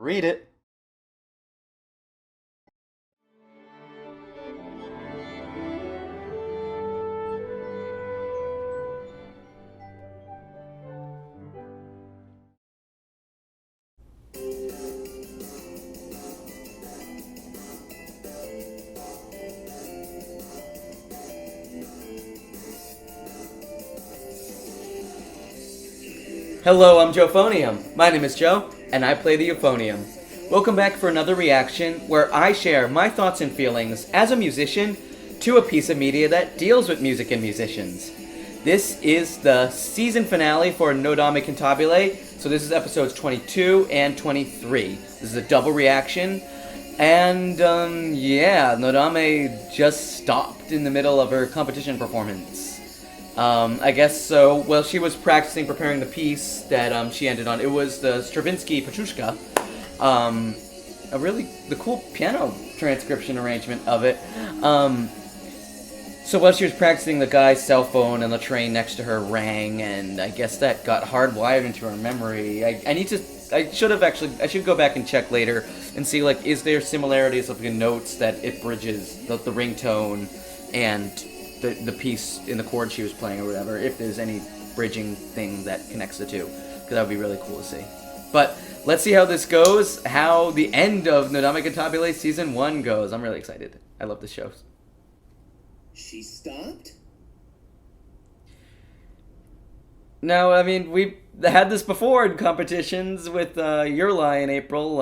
Read it. Hello, I'm Joeuphonium. My name is Joe, and I play the euphonium. Welcome back for another reaction where I share my thoughts and feelings as a musician to a piece of media that deals with music and musicians. This is the season finale for Nodame Cantabile, so this is episodes 22 and 23. This is a double reaction, and Nodame just stopped in the middle of her competition performance. I guess so. Well, she was practicing preparing the piece that she ended on. It was the Stravinsky Petrushka. The cool piano transcription arrangement of it. So while she was practicing, the guy's cell phone and the train next to her rang, and I guess that got hardwired into her memory. I should go back and check later and see, like, is there similarities of the notes that it bridges, the ringtone, and the piece in the chord she was playing or whatever, if there's any bridging thing that connects the two, because that would be really cool to see. But let's see how this goes, how the end of Nodame Cantabile Season 1 goes. I'm really excited. I love this show. She stopped? No, I mean, we've had this before in competitions with Urli in April.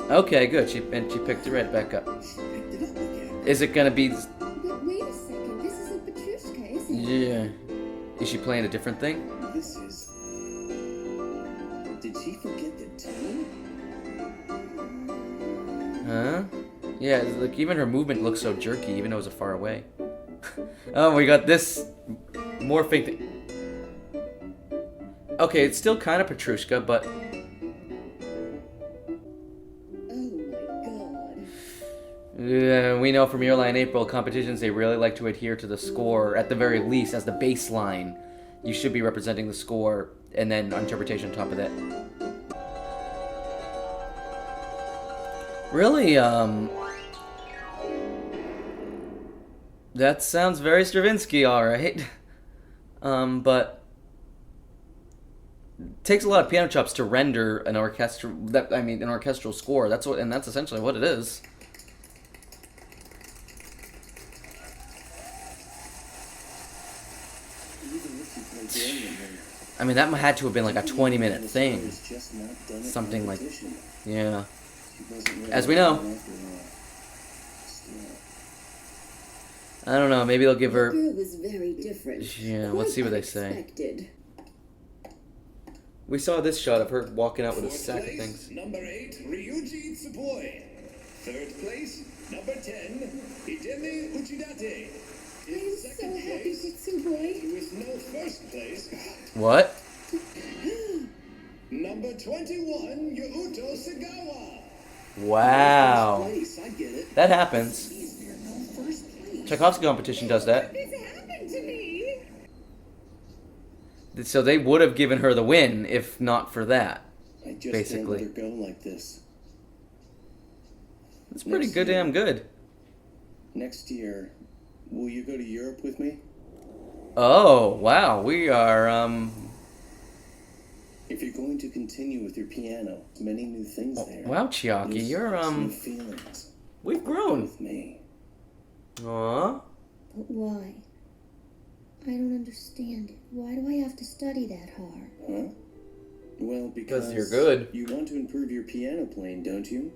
Okay, good. She picked it right back up. She picked it up again. Is it gonna be... But wait a second, this isn't Petrushka, is it? Yeah. Is she playing a different thing? This is... Did she forget the tune? Huh? Yeah, like, even her movement looks so jerky, even though it was far away. Oh, we got this morphing thing. Okay, it's still kind of Petrushka, but... we know from Urli in April competitions, they really like to adhere to the score, at the very least, as the baseline. You should be representing the score, and then interpretation on top of that. Really, that sounds very Stravinsky, alright. But... it takes a lot of piano chops to render an an orchestral score. That's essentially what it is. I mean, that had to have been like a 20-minute thing. Something like... yeah. As we know. I don't know, maybe they'll give her... The girl was very different. Yeah, let's see what they say. We saw this shot of her walking out with a sack of things. Number 8, Ryuji Tsuboi. Third place, number 10, Hidemi Uchidate. I'm so happy, Dixon boy. With no first place. What? Number 21, Yuuto Sagawa. Wow. Place, I get it. That happens. No first place. Tchaikovsky competition does that. This happened to me. So they would have given her the win if not for that. I just basically. can't let her go like this. It's pretty damn good. Next year, will you go to Europe with me? Oh, wow. We are, If you're going to continue with your piano, many new things there. wow, Chiaki, New you're, thoughts, new feelings. we've grown. With me. Aw. But why? I don't understand it. Why do I have to study that hard? Huh? Well, because you're good. You want to improve your piano playing, don't you?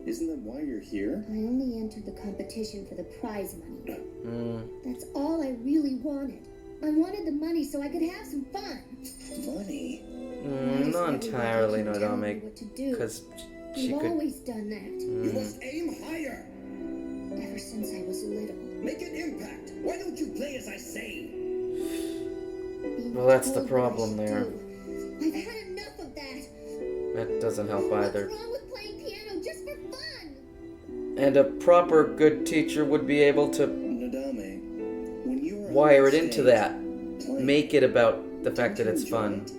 Isn't that why you're here? I only entered the competition for the prize money. Mm. That's all I really wanted. I wanted the money so I could have some fun. Money? Why does Not everyone entirely, keep telling me Nodame, what to do? because she You've could... always done that. You must aim higher. Ever since I was little. Make an impact. Why don't you play as I say? Being Well, that's the told what I problem should there. do. I've had enough of that. That doesn't help either. What's wrong with playing piano just for fun? And a proper good teacher would be able to Nodame, when you were wire on it into stage, that. playing, Make it about the fact that did it's you enjoy fun. it?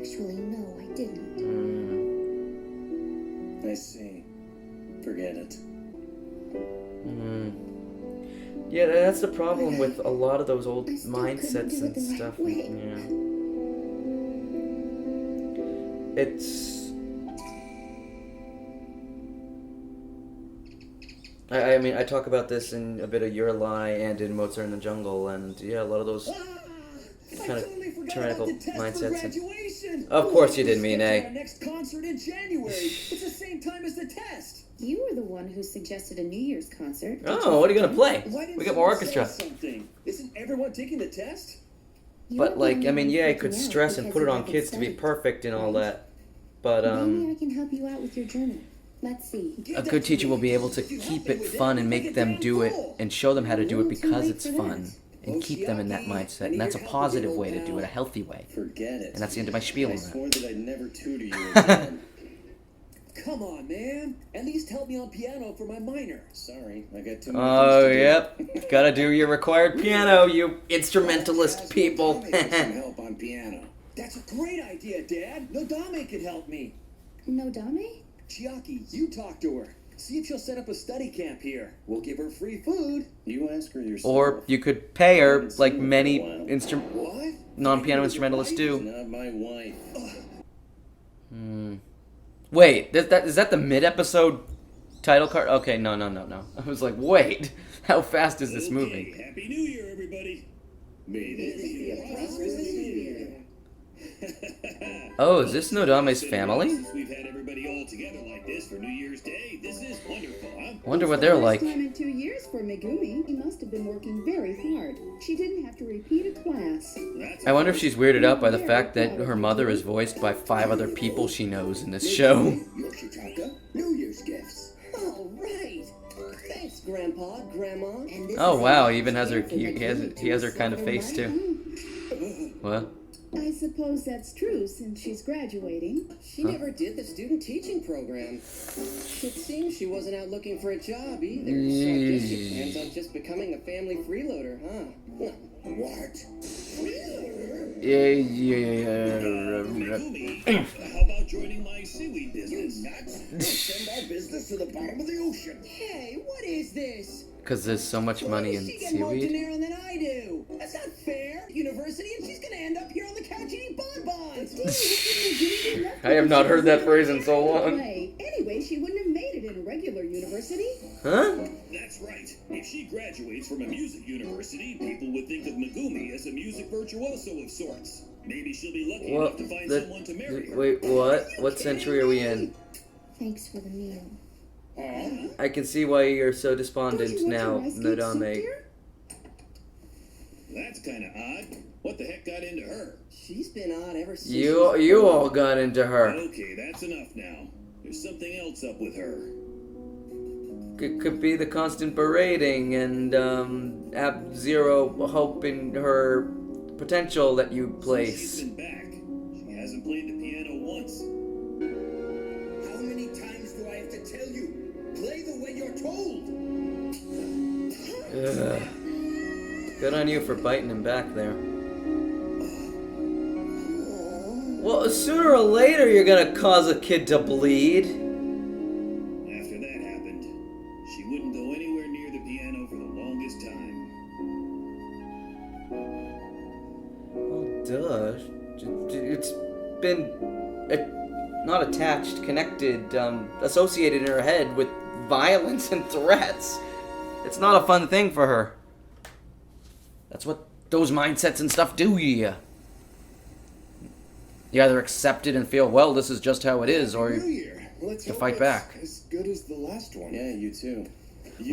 Actually, no, I didn't. I see. Forget it. Yeah, that's the problem with a lot of those old I still mindsets couldn't do it and the right stuff. way. Yeah. It's... I mean, I talk about this in a bit of Your Lie and in Mozart in the Jungle, and yeah, a lot of those kind of tyrannical mindsets. Of course you did, Mine. Our next concert in January. It's the same time as the test. You were the one who suggested a New Year's concert. Oh, what are you gonna play? Why didn't We got more someone say orchestra. something? Isn't everyone taking the test? But like, I mean, yeah, I could stress and put it on kids to be perfect and all that. But Maybe I can help you out with your journal. Let's see. a good teacher will be able to keep it fun and make them do it and show them how to do it because it's fun and keep them in that mindset. And that's a positive way to do it, a healthy way. Forget it. And that's the end of my spiel I on that. swore that I'd never tutor you again. Come on, man. At least help me on piano for my minor. Sorry, I got too many Oh, things to do. yep. Gotta do your required piano, you instrumentalist people. Nodame for some help on piano. That's a great idea, Dad. Nodame could help me. Nodame? Chiaki, you talk to her. See if she'll set up a study camp here. We'll give her free food. You ask her yourself. Or you could pay her, like many What? non-piano instrumentalists She's do. not my wife. Wait, is that the mid-episode title card? Okay, no. I was like, wait, how fast is this moving? Okay, Happy New Year, everybody. May this be a prosperous New Year. Oh, is this Nodame's family? Since we've had everybody all together like this for New Year's Day, this is wonderful, huh? Wonder what they're like. First time in 2 years for Megumi. She must have been working very hard. She didn't have to repeat a class. That's I wonder if she's weirded out by the fact that her mother is voiced by 5 other people she knows in this show. Yoshitaka, New Year's gifts. All right. Thanks, Grandpa, Grandma. And this Oh is wow, a he even has her. gift He has her kind of face too. What? I suppose that's true since she's graduating. She never did the student teaching program. It seems she wasn't out looking for a job either. So I guess she plans on just becoming a family freeloader, huh? What? Yeah. Megumi, how about joining my seaweed business? You nuts? We'll send our business to the bottom of the ocean. Hey, what is this? Because there's so much money in She gets more seaweed. dinero than I do. That's not fair. University, and she's gonna end up here on the couch eating bonbons. I have not heard that phrase in so long. Anyway, she wouldn't have made it in a regular university. Huh? That's right. If she graduates from a music university, people would think of Megumi as a music virtuoso of sorts. Maybe she'll be lucky enough to find someone to marry her. Wait, what? What century are we in? Thanks for the meal. I can see why you're so Don't despondent you want now, your ice cream soup, Nodame. dear? That's kind of odd. What the heck got into her? She's been odd ever since. You all got into her. Okay, that's enough now. There's something else up with her. It could be the constant berating and zero hope in her potential that you She's place. been back. She hasn't played the piano once. How many times do I have to tell you? Play the way you're told. Ugh. Good on you for biting him back there. Well, sooner or later you're gonna cause a kid to bleed. After that happened, she wouldn't go anywhere near the piano for the longest time. Well, duh. It's been not attached, connected, associated in her head with violence and threats. It's not a fun thing for her. That's what those mindsets and stuff do to you. You either accept it and feel, well, this is just how it is, or New Year. Let's you hope fight it's back. As good as the last one. Yeah, you too.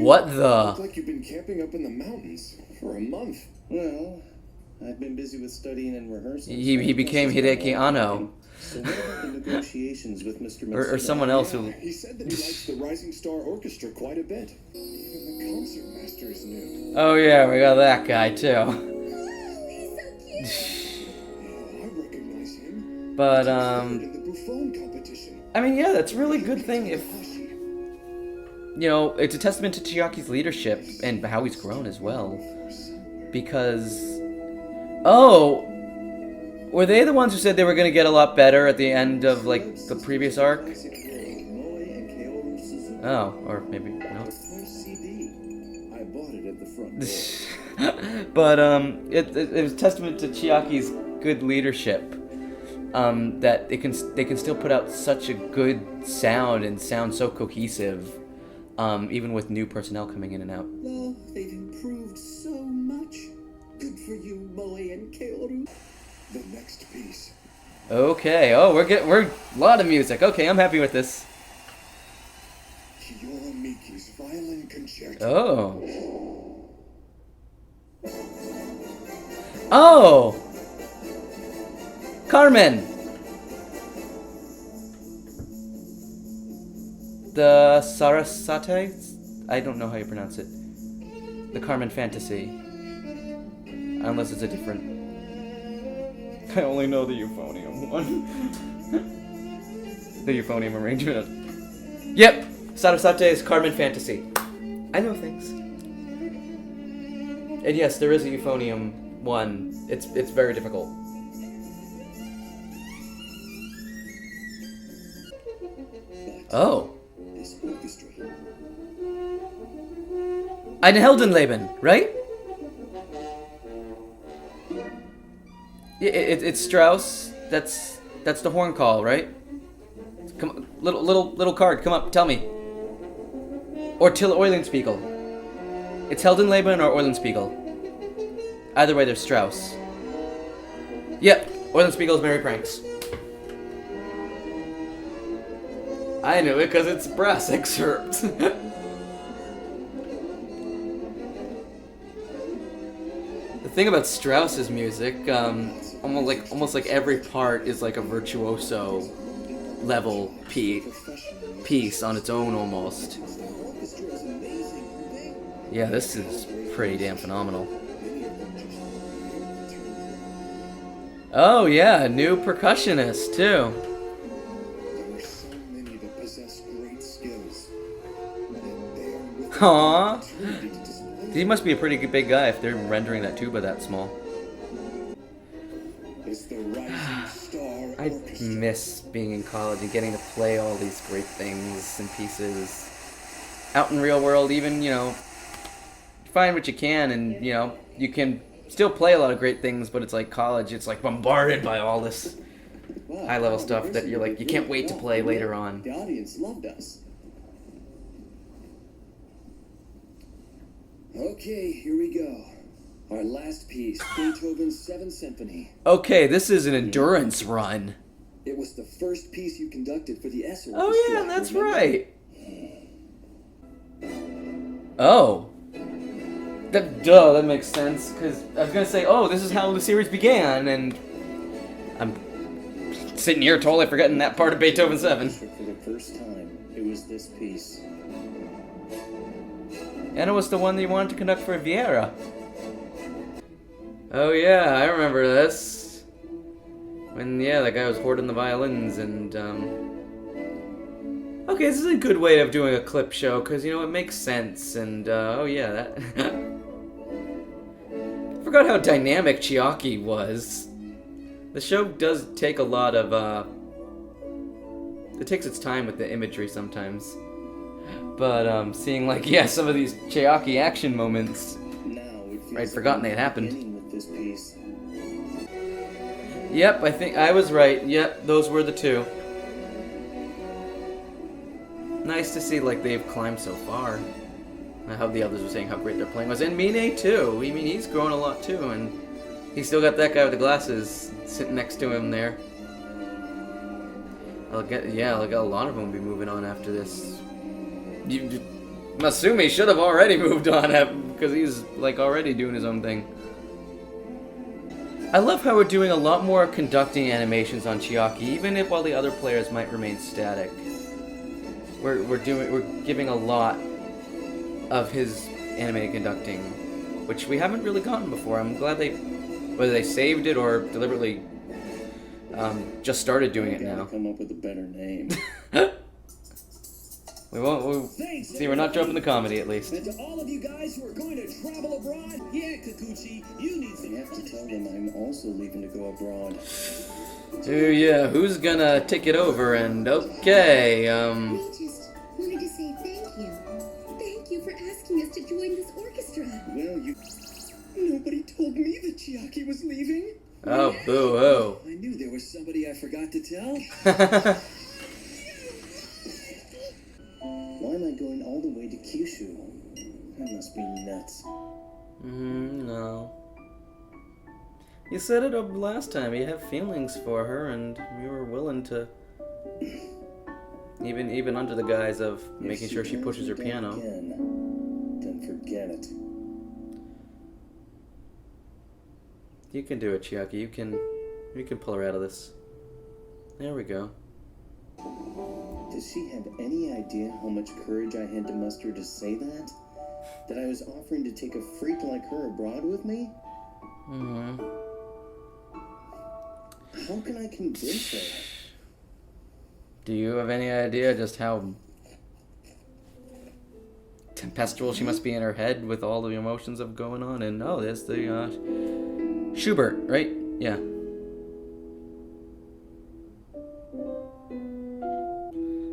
What the? Look like you've been camping up in the mountains for a month. Well, I've been busy with studying and rehearsing. He became Hideki Anno. So what about the negotiations with Mr. Or Matsuda? someone else who... He said that he likes the Rising Star Orchestra quite a bit. Even the concertmaster is new. Oh yeah, we got that guy too. I recognize him. But, In the Buffon competition. I mean, yeah, that's a really good thing if... You know, it's a testament to Chiaki's leadership and how he's grown as well. Because... Oh! Were they the ones who said they were going to get a lot better at the end of, like, the previous arc? Oh, or maybe no. I bought it at the front door. But it was testament to Chiaki's good leadership. That they can still put out such a good sound and sound so cohesive, even with new personnel coming in and out. Well, they've improved so much. Good for you, Moe and Kaoru. The next piece. Okay. Oh, we're a lot of music. Okay, I'm happy with this. Miki's violin concerto. Oh. Oh. Carmen. The Sarasate? I don't know how you pronounce it. The Carmen Fantasy. Unless it's a different... I only know the euphonium one. The euphonium arrangement. Yep! Sarasate is Carmen Fantasy. I know things. And yes, there is a euphonium one. It's very difficult. Oh. This orchestra. Ein Heldenleben, right? It's Strauss. That's the horn call, right? Come on, little card. Come up, tell me. Or Till Eulenspiegel. It's Heldenleben or Eulenspiegel. Either way, there's Strauss. Yep, Eulenspiegel's Merry Pranks. I knew it because it's a brass excerpt. The thing about Strauss's music, almost like every part is like a virtuoso level piece on its own almost. Yeah, this is pretty damn phenomenal. Oh yeah, a new percussionist too. There are so many that possess great skills. Aww. He must be a pretty big guy if they're rendering that tuba that small. It's the Rising Star I Orchestra. miss being in college and getting to play all these great things and pieces. Out in real world, even, you know, find what you can, and, you know, you can still play a lot of great things, but it's like college, it's like bombarded by all this Wow, high-level stuff that you're like, you can't wait to play later The on. audience loved us. Okay, here we go. Our last piece, Beethoven's Seventh Symphony. Okay, this is an endurance run. It was the first piece you conducted for the S Orchestra. Oh yeah, that's remember? right. Oh. That makes sense, because I was going to say, oh, this is how the series began, and I'm sitting here totally forgetting that part of Beethoven 7. For the first time, it was this piece. And it was the one that you wanted to conduct for Vieira. Oh yeah, I remember this. When, yeah, that guy was hoarding the violins, and, okay, this is a good way of doing a clip show, because, you know, it makes sense, and, oh yeah, that... Forgot how dynamic Chiaki was. The show does take a lot of, it takes its time with the imagery sometimes. But, seeing, like, yeah, some of these Chiaki action moments, Now it feels I'd forgotten they had happened. beginning with this piece. Yep, I think I was right. Yep, those were the two. Nice to see, like, they've climbed so far. How the others were saying how great their playing was. And Mine, too. I mean, he's grown a lot, too, and he's still got that guy with the glasses sitting next to him there. Like, a lot of them will be moving on after this. Masumi should have already moved on, because he's, like, already doing his own thing. I love how we're doing a lot more conducting animations on Chiaki, even if while the other players might remain static. We're giving a lot of his animated conducting, which we haven't really gotten before. I'm glad whether they saved it or deliberately just started doing it Gotta now. come up with a better name. We won't. Thanks, See, we're not dropping the comedy at least. And to all of you guys who are going to travel abroad, yeah, Kikuchi, you need some I have to tell them I'm also leaving to go abroad. Yeah, who's gonna take it over? And okay, We just wanted to say thank you. Thank you for asking us to join this orchestra. Well, nobody told me that Chiaki was leaving. Oh, boo-hoo. I knew there was somebody I forgot to tell. Why am I going all the way to Kyushu? That must be nuts. No. You said it last time. You have feelings for her, and you were willing to, even under the guise of making sure she pushes her piano. Again, then forget it. You can do it, Chiaki. You can pull her out of this. There we go. Does she have any idea how much courage I had to muster to say that? That I was offering to take a freak like her abroad with me? How can I convince her? Do you have any idea just how tempestual she must be in her head with all the emotions of going on? And oh, there's the Schubert, right? Yeah.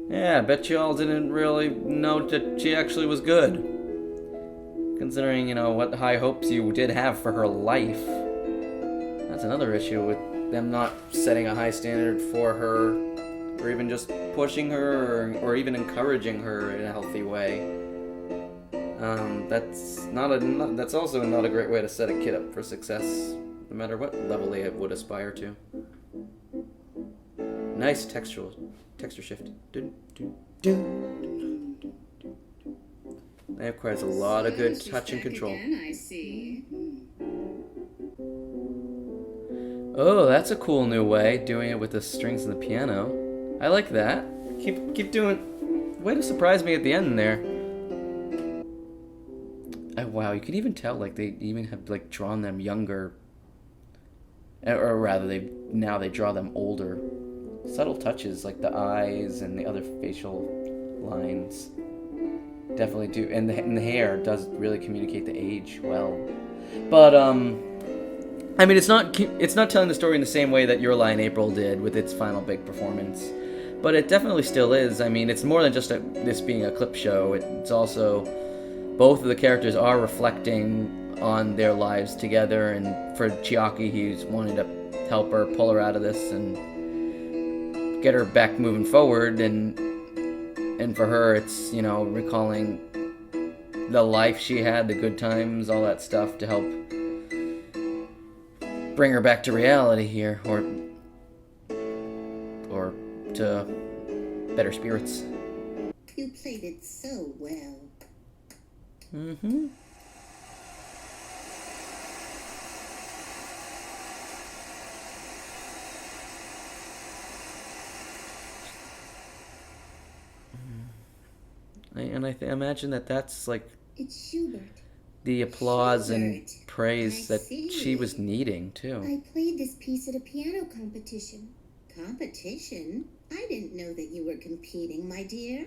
Yeah, I bet y'all didn't really know that she actually was good. Considering, you know, what high hopes you did have for her life. That's another issue with them not setting a high standard for her, or even just pushing her, or even encouraging her in a healthy way. That's also not a great way to set a kid up for success, no matter what level they would aspire to. Nice texture shift. That requires a lot of good touch and control. Again, I see. Oh, that's a cool new way, doing it with the strings and the piano. I like that. Keep doing. Way to surprise me at the end there. Oh, wow, you can even tell like they even have like drawn them younger, or rather they draw them older. Subtle touches like the eyes and the other facial lines definitely do, and the hair does really communicate the age well. But I mean, it's not telling the story in the same way that Your Lie in April did with its final big performance, but it definitely still is. I mean, it's more than just this being a clip show. It's also both of the characters are reflecting on their lives together, and for Chiaki, he's wanting to help her pull her out of this and get her back moving forward, and for her, it's, you know, recalling the life she had, the good times, all that stuff to help bring her back to reality here, or to better spirits. You played it so well. Mm-hmm. And I imagine that's like It's Schubert. the applause and Schubert. praise I that see. she was needing too. I played this piece at a piano competition. Competition? I didn't know that you were competing, my dear.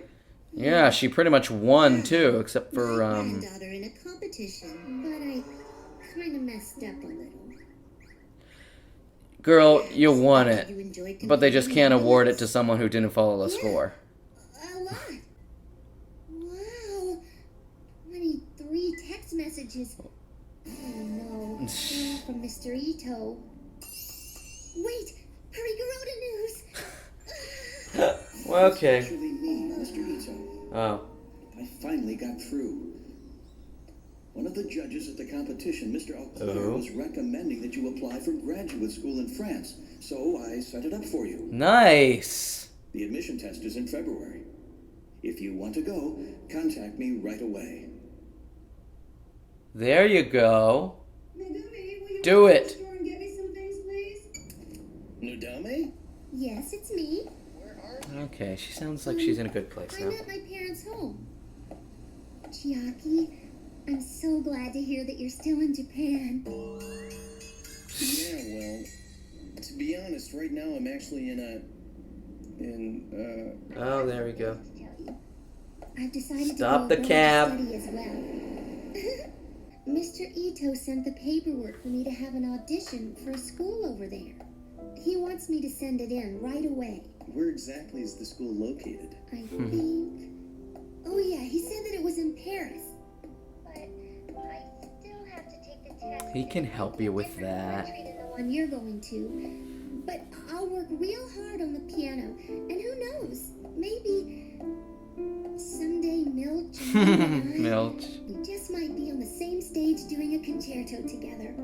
Yeah, she pretty much won too, except for My granddaughter in a competition. But I kind of messed up a little. girl, you won You it, enjoyed but they just competing can't in award it dance? to someone who didn't follow the Yeah. score. A lot. Wow. 23 text messages. Oh no. They're all from Mr. Ito. Wait! Hurry, Garota news! Well, okay. Actually, me, Mr. Ito. Oh. I finally got through. One of the judges at the competition, Mr. Auclair, was recommending that you apply for graduate school in France, so I set it up for you. Nice. The admission test is in February. If you want to go, contact me right away. There you go. Nodame, will you Do go to it. the store and get me some things, please? Nodame? Yes, it's me. Okay, she sounds like she's in a good place now. I'm at my parents' home. Chiaki, I'm so glad to hear that you're still in Japan. Yeah, well, to be honest, right now I'm actually Oh, there we go. I've decided Stop to the go cab. study as well. Mr. Ito sent the paperwork for me to have an audition for a school over there. He wants me to send it in right away. Where exactly is the school located? I think... Oh yeah, he said that it was in Paris. But I still have to take the test. He can help you with Different that. country than the one you're going to. But I'll work real hard on the piano. And who knows? Maybe someday Milch and I, Milch. we just might be on the same stage doing a concerto together.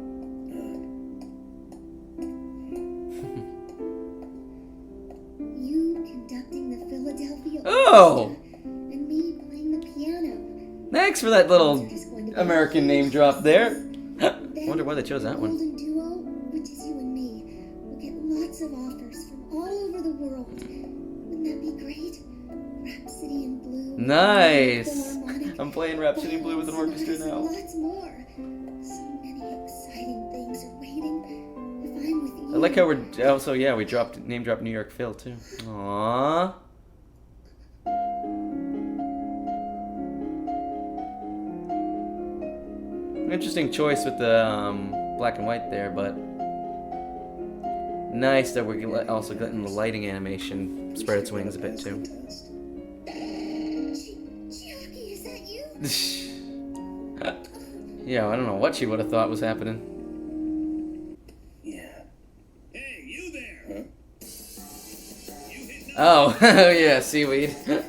You conducting the Philadelphia Oh! Orchestra and me playing the piano. Thanks for that little Those are just going to be American name drop there. Then Wonder why they chose that the one. golden duo, which is you and me, will get lots of offers from all over the world. Wouldn't that be great? Rhapsody in Blue. Nice. Philharmonic. I'm playing Rhapsody in Blue with an orchestra Sonatas and now. Lots more. So many exciting things are waiting. If I'm with you. I like how we're also we name dropped New York Phil too. Aww. Interesting choice with the black and white there, but nice that we're also getting the lighting animation spread its wings a bit too. Chiaki, is that you? Yeah, I don't know what she would have thought was happening. Yeah. Hey, you there! You hit Oh, yeah, seaweed. Hi,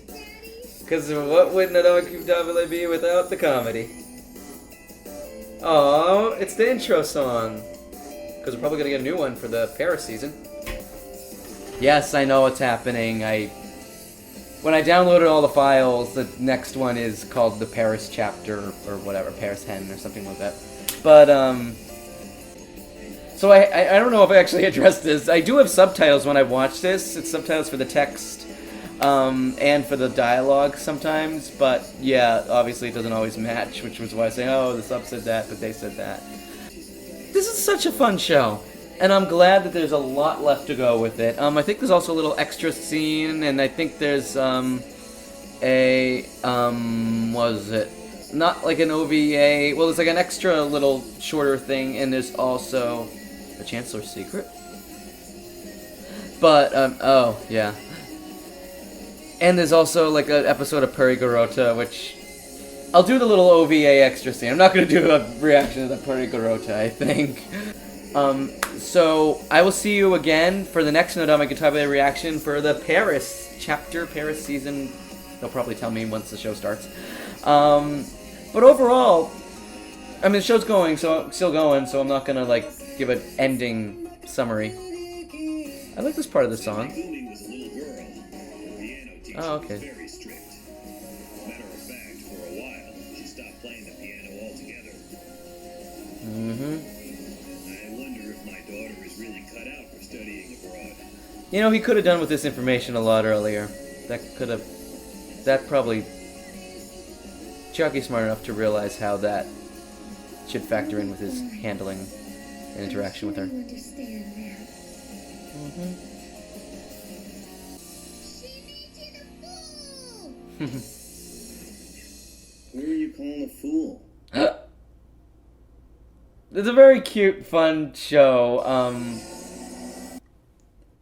Daddy. Because what would Nodame Cantabile be without the comedy? Oh, it's the intro song. Because we're probably going to get a new one for the Paris season. Yes, I know what's happening. When I downloaded all the files, the next one is called the Paris chapter, or whatever, Paris Hen, or something like that. But, so I don't know if I actually addressed this. I do have subtitles when I watch this. It's subtitles for the text, and for the dialogue sometimes. But, yeah, obviously it doesn't always match, which was why I say, oh, the sub said that, but they said that. This is such a fun show. And I'm glad that there's a lot left to go with it. I think there's also a little extra scene, and I think there's was it? Not like an OVA. Well, there's like an extra little shorter thing, and there's also a Chancellor's Secret. But oh yeah. And there's also like an episode of Purigarota, which I'll do the little OVA extra scene. I'm not gonna do a reaction to the Purigarota, I think. So I will see you again for the next Nodame Cantabile reaction for the Paris chapter, Paris season. They'll probably tell me once the show starts. But overall, I mean, the show's going, so still going, so I'm not gonna like give an ending summary. I like this part of the song. Megumi was a little girl. Her piano teacher Oh, okay. was very strict. Matter of fact, for a while, she stopped playing the piano altogether. Mm-hmm. I wonder if my daughter is really cut out for studying abroad. You know, he could have done with this information a lot earlier. That probably... Chiaki's smart enough to realize how that should factor in with his handling and interaction with her. You understand now. Mm-hmm. She made you the fool! Who are you calling a fool? It's a very cute, fun show.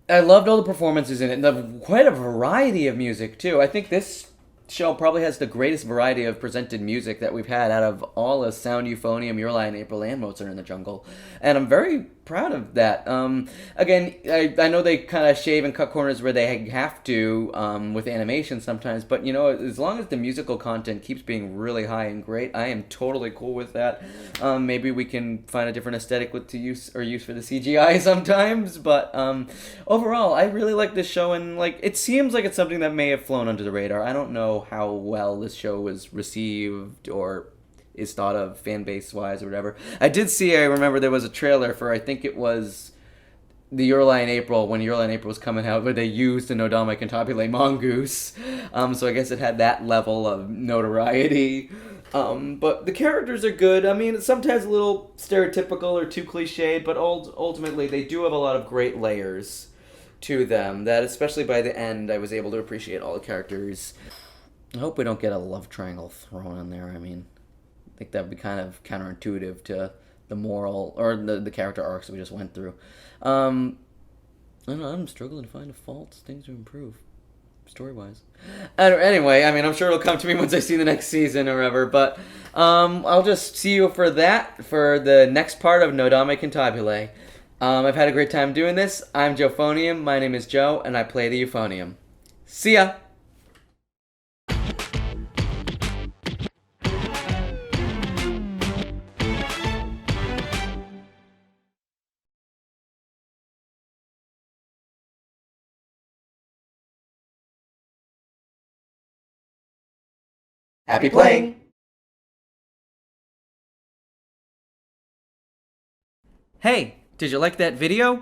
I loved all the performances in it, and quite a variety of music, too. I think this show probably has the greatest variety of presented music that we've had out of all of Sound, Euphonium, Eurline, April, and Mozart in the Jungle. And I'm very proud of that. Again, I know they kind of shave and cut corners where they have to with animation sometimes, but, you know, as long as the musical content keeps being really high and great, I am totally cool with that. Maybe we can find a different aesthetic to use for the CGI sometimes, but overall, I really like this show, and like it seems like it's something that may have flown under the radar. I don't know how well this show was received or is thought of fan base wise or whatever. I remember there was a trailer for, I think it was the Eurline April, when Eurline April was coming out, where they used the Nodame Cantabile mongoose. So I guess it had that level of notoriety. But the characters are good. I mean, it's sometimes a little stereotypical or too cliched, but ultimately they do have a lot of great layers to them that, especially by the end, I was able to appreciate all the characters. I hope we don't get a love triangle thrown in there. I mean, I think that would be kind of counterintuitive to the moral, or the character arcs that we just went through. I don't know, I'm struggling to find a fault, things to improve, story-wise. Anyway, I mean, I'm sure it'll come to me once I see the next season or whatever, but I'll just see you for the next part of Nodame Cantabile. I've had a great time doing this. I'm Euphonium, my name is Joe, and I play the euphonium. See ya! Happy playing! Hey, did you like that video?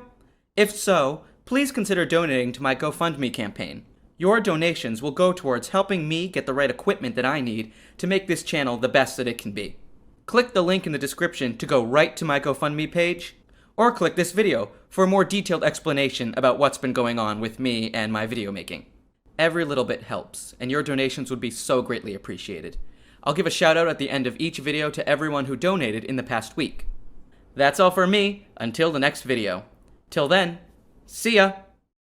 If so, please consider donating to my GoFundMe campaign. Your donations will go towards helping me get the right equipment that I need to make this channel the best that it can be. Click the link in the description to go right to my GoFundMe page, or click this video for a more detailed explanation about what's been going on with me and my video making. Every little bit helps, and your donations would be so greatly appreciated. I'll give a shout out at the end of each video to everyone who donated in the past week. That's all for me, until the next video. Till then, see ya!